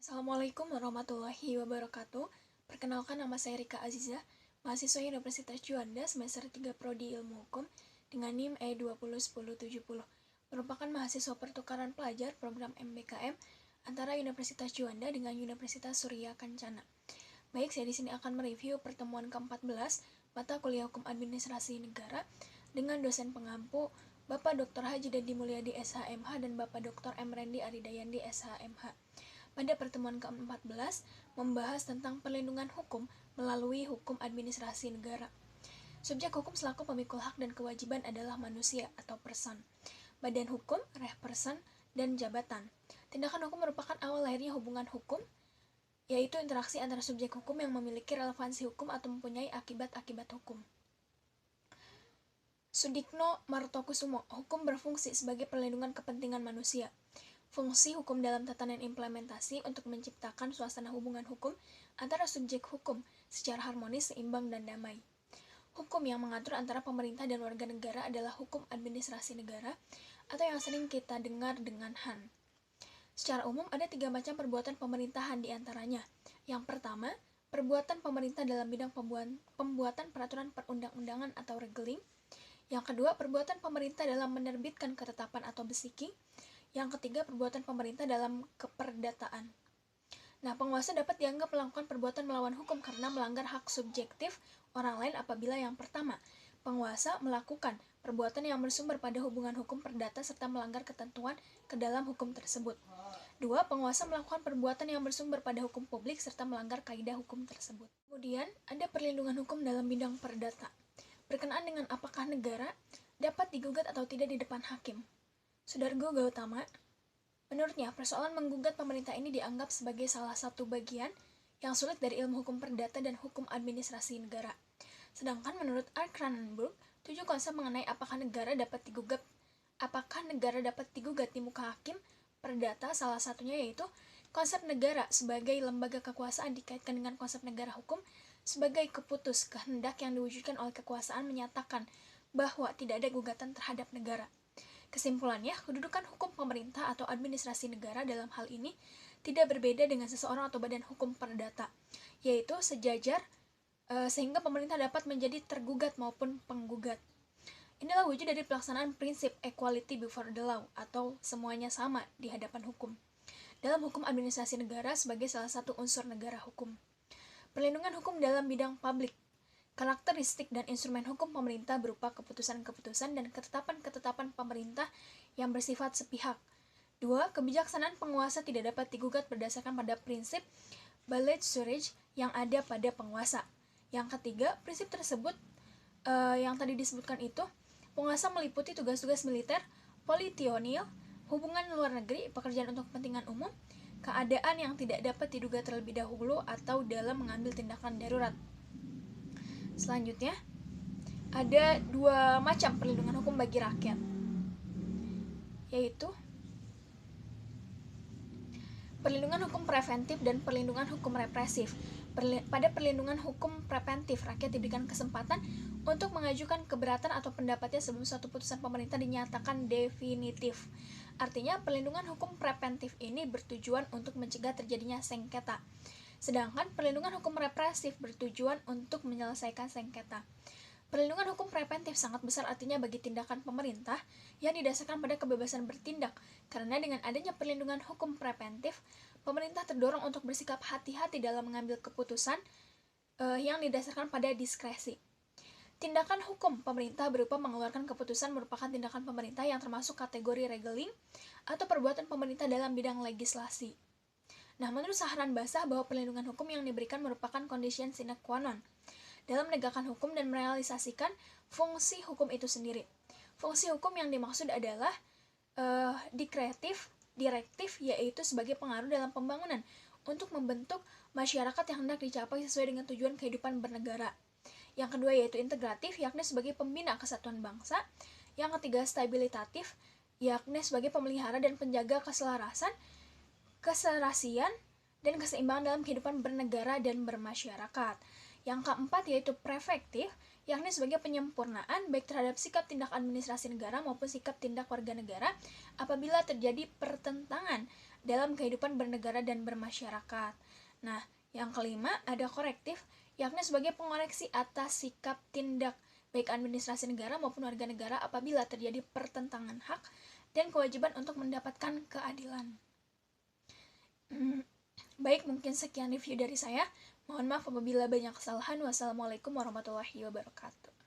Assalamualaikum warahmatullahi wabarakatuh. Perkenalkan, nama saya Rika Aziza, mahasiswa Universitas Juanda semester 3 Prodi Ilmu Hukum dengan NIM E201070. Merupakan mahasiswa pertukaran pelajar program MBKM antara Universitas Juanda dengan Universitas Surya Kencana. Baik, saya di sini akan mereview pertemuan ke-14 mata kuliah Hukum Administrasi Negara dengan dosen pengampu Bapak Dr. Haji Dedi Mulyadi SHMH dan Bapak Dr. M. Rendi Aridayandi SHMH. Pada pertemuan ke-14 membahas tentang perlindungan hukum melalui hukum administrasi negara. Subjek hukum selaku pemikul hak dan kewajiban adalah manusia atau person. Badan hukum, reh person, dan jabatan. Tindakan hukum merupakan awal lahirnya hubungan hukum, yaitu interaksi antara subjek hukum yang memiliki relevansi hukum atau mempunyai akibat-akibat hukum. Sudikno Martokusumo, hukum berfungsi sebagai perlindungan kepentingan manusia. Fungsi hukum dalam tatanan implementasi untuk menciptakan suasana hubungan hukum antara subjek hukum secara harmonis, seimbang, dan damai. Hukum yang mengatur antara pemerintah dan warga negara adalah hukum administrasi negara atau yang sering kita dengar dengan HAN. Secara umum ada 3 macam perbuatan pemerintahan di antaranya. Yang pertama, perbuatan pemerintah dalam bidang pembuatan peraturan perundang-undangan atau regeling. Yang kedua, perbuatan pemerintah dalam menerbitkan ketetapan atau besiki. Yang ketiga, perbuatan pemerintah dalam keperdataan. Nah, penguasa dapat dianggap melakukan perbuatan melawan hukum karena melanggar hak subjektif orang lain apabila yang pertama, penguasa melakukan perbuatan yang bersumber pada hubungan hukum perdata serta melanggar ketentuan ke dalam hukum tersebut. Dua, penguasa melakukan perbuatan yang bersumber pada hukum publik serta melanggar kaidah hukum tersebut. Kemudian, ada perlindungan hukum dalam bidang perdata. Berkenaan dengan apakah negara dapat digugat atau tidak di depan hakim. Sudargo Gautama, menurutnya persoalan menggugat pemerintah ini dianggap sebagai salah satu bagian yang sulit dari ilmu hukum perdata dan hukum administrasi negara. Sedangkan menurut R. Cronenberg, 7 konsep mengenai apakah negara dapat digugat di muka hakim perdata, salah satunya yaitu konsep negara sebagai lembaga kekuasaan dikaitkan dengan konsep negara hukum sebagai keputus kehendak yang diwujudkan oleh kekuasaan menyatakan bahwa tidak ada gugatan terhadap negara. Kesimpulannya, kedudukan hukum pemerintah atau administrasi negara dalam hal ini tidak berbeda dengan seseorang atau badan hukum perdata, yaitu sejajar sehingga pemerintah dapat menjadi tergugat maupun penggugat. Inilah wujud dari pelaksanaan prinsip equality before the law atau semuanya sama di hadapan hukum dalam hukum administrasi negara sebagai salah satu unsur negara hukum. Perlindungan hukum dalam bidang publik. Karakteristik dan instrumen hukum pemerintah berupa keputusan-keputusan dan ketetapan-ketetapan pemerintah yang bersifat sepihak. 2. Kebijaksanaan penguasa tidak dapat digugat berdasarkan pada prinsip ballet surage yang ada pada penguasa. Yang ketiga, prinsip tersebut yang tadi disebutkan itu, penguasa meliputi tugas-tugas militer, politionil, hubungan luar negeri, pekerjaan untuk kepentingan umum, keadaan yang tidak dapat diduga terlebih dahulu atau dalam mengambil tindakan darurat. Selanjutnya, ada 2 macam perlindungan hukum bagi rakyat, yaitu perlindungan hukum preventif dan perlindungan hukum represif. Pada perlindungan hukum preventif, rakyat diberikan kesempatan untuk mengajukan keberatan atau pendapatnya sebelum suatu putusan pemerintah dinyatakan definitif. Artinya, perlindungan hukum preventif ini bertujuan untuk mencegah terjadinya sengketa. Sedangkan perlindungan hukum represif bertujuan untuk menyelesaikan sengketa. Perlindungan hukum preventif sangat besar artinya bagi tindakan pemerintah yang didasarkan pada kebebasan bertindak, karena dengan adanya perlindungan hukum preventif, pemerintah terdorong untuk bersikap hati-hati dalam mengambil keputusan yang didasarkan pada diskresi. Tindakan hukum pemerintah berupa mengeluarkan keputusan merupakan tindakan pemerintah yang termasuk kategori regeling atau perbuatan pemerintah dalam bidang legislasi. Nah, menurut Saharan Basah bahwa perlindungan hukum yang diberikan merupakan condition sine qua non dalam menegakkan hukum dan merealisasikan fungsi hukum itu sendiri. Fungsi hukum yang dimaksud adalah dikreatif, direktif, yaitu sebagai pengaruh dalam pembangunan untuk membentuk masyarakat yang hendak dicapai sesuai dengan tujuan kehidupan bernegara. Yang kedua yaitu integratif, yakni sebagai pembina kesatuan bangsa. Yang ketiga stabilitatif, yakni sebagai pemelihara dan penjaga keselarasan, keserasian, dan keseimbangan dalam kehidupan bernegara dan bermasyarakat. Yang keempat yaitu prefektif, yakni sebagai penyempurnaan baik terhadap sikap tindak administrasi negara maupun sikap tindak warga negara apabila terjadi pertentangan dalam kehidupan bernegara dan bermasyarakat. Nah, yang kelima ada korektif, yakni sebagai pengoreksi atas sikap tindak baik administrasi negara maupun warga negara apabila terjadi pertentangan hak dan kewajiban untuk mendapatkan keadilan. Baik, mungkin sekian review dari saya. Mohon maaf apabila banyak kesalahan. Wassalamualaikum warahmatullahi wabarakatuh.